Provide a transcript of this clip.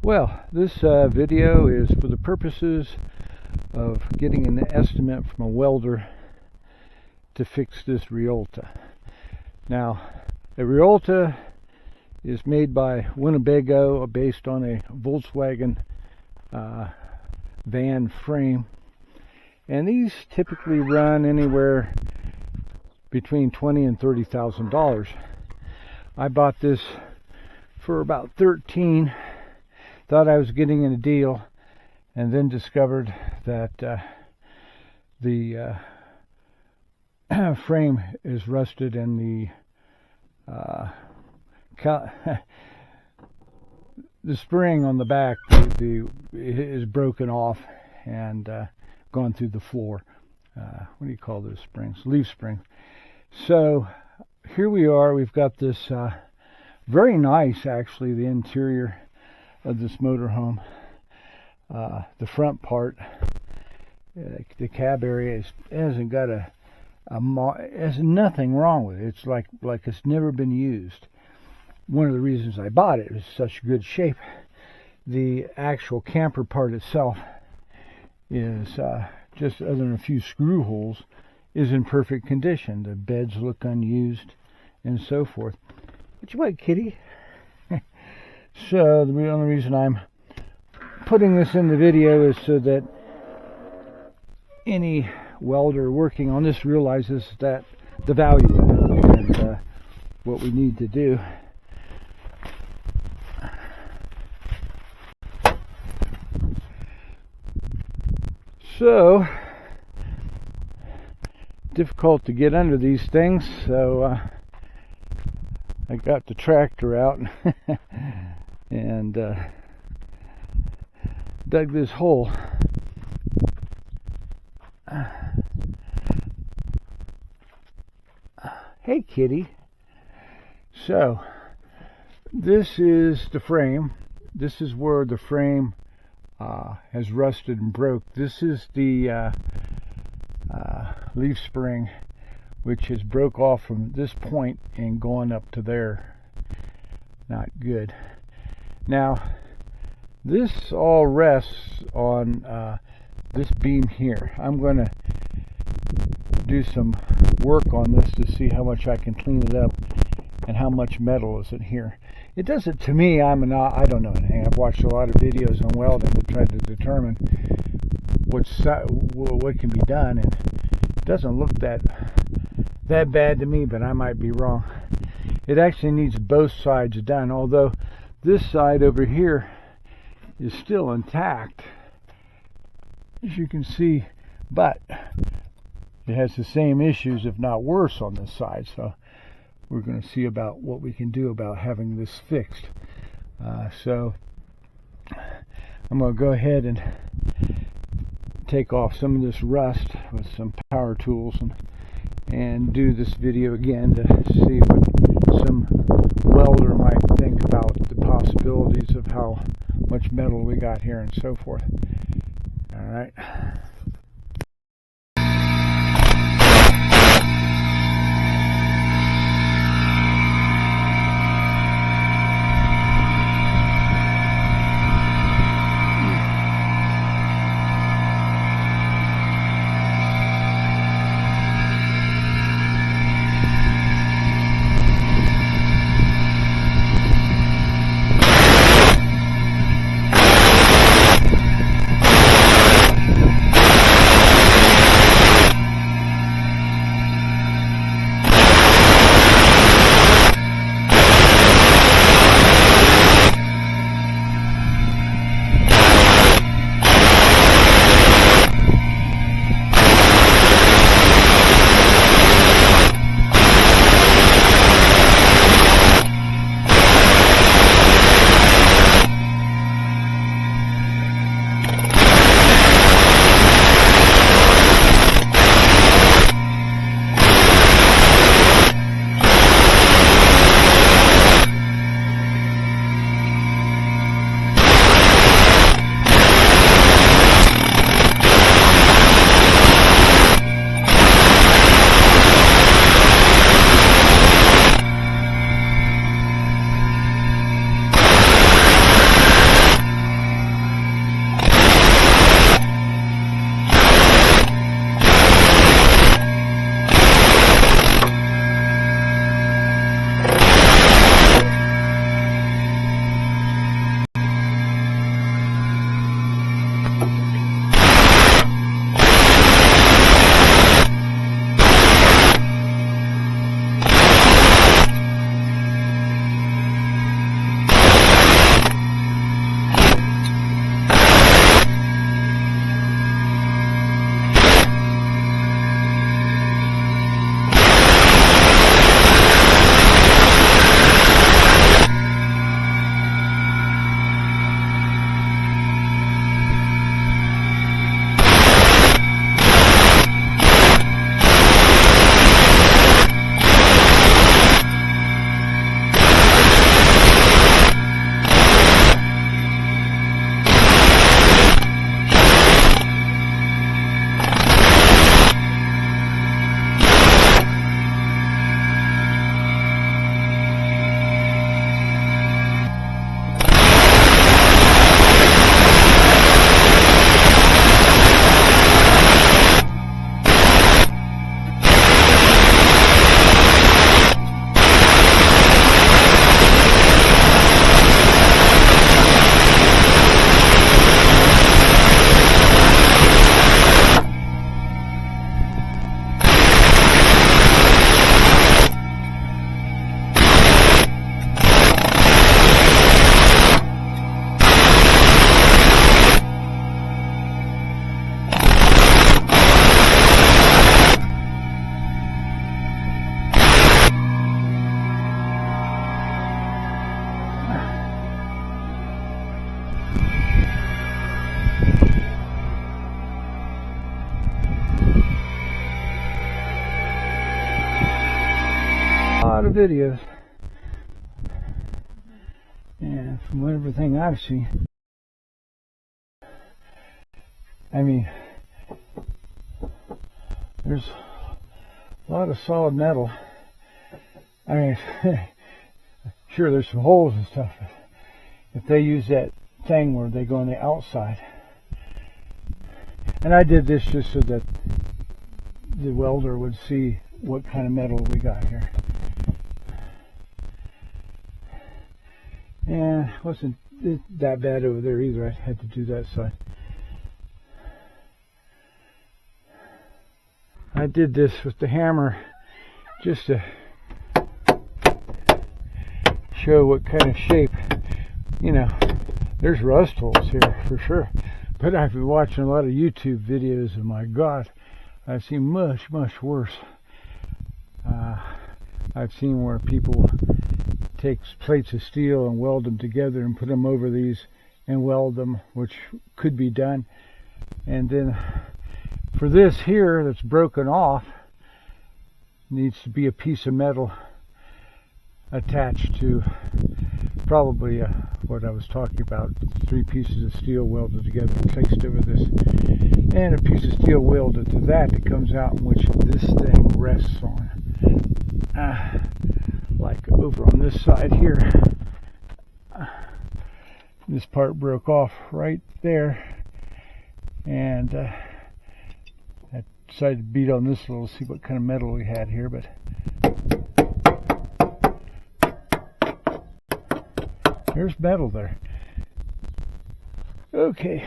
Well, this video is for the purposes of getting an estimate from a welder to fix this Rialta. Now, a Rialta is made by Winnebago based on a Volkswagen van frame, and these typically run anywhere between $20,000 and $30,000. I bought this for about $13,000. Thought I was getting in a deal, and then discovered that the frame is rusted and the spring on the back is broken off and gone through the floor. What do you call those springs? Leaf spring. So here we are. We've got this very nice, actually, the interior of this motorhome. The front part, the cab area hasn't got has nothing wrong with it. It's like it's never been used. One of the reasons I bought it is such good shape. The actual camper part itself is just, other than a few screw holes, is in perfect condition. The beds look unused and so forth. What you want, kitty? So the only reason I'm putting this in the video is so that any welder working on this realizes that the value of it and what we need to do. So difficult to get under these things, so I got the tractor out and dug this hole. Hey kitty. So this is the frame. This is where the frame has rusted and broke. This is the leaf spring, which has broke off from this point and gone up to there. Not good. Now, this all rests on this beam here. I'm going to do some work on this to see how much I can clean it up and how much metal is in here. It doesn't, to me, I don't know anything. I've watched a lot of videos on welding to try to determine what can be done, and it doesn't look that bad to me, but I might be wrong. It actually needs both sides done, although this side over here is still intact, as you can see, but it has the same issues, if not worse, on this side. So we're going to see about what we can do about having this fixed. So I'm going to go ahead and take off some of this rust with some power tools and do this video again to see what some welder might think about the possibilities of how much metal we got here and so forth. All right. videos, and from everything I've seen, I mean, there's a lot of solid metal. I mean, sure, there's some holes and stuff. If they use that thing where they go on the outside, and I did this just so that the welder would see what kind of metal we got here. And it wasn't that bad over there either. I had to do that side. I did this with the hammer just to show what kind of shape. You know, there's rust holes here for sure. But I've been watching a lot of YouTube videos, and my God, I've seen much worse. I've seen where people take plates of steel and weld them together and put them over these and weld them, which could be done. And then for this here that's broken off, needs to be a piece of metal attached to probably what I was talking about, 3 pieces of steel welded together and placed over this, and a piece of steel welded to that comes out, in which this thing rests on, like over on this side here. This part broke off right there, and I decided to beat on this little, see what kind of metal we had here, but there's metal there. Okay.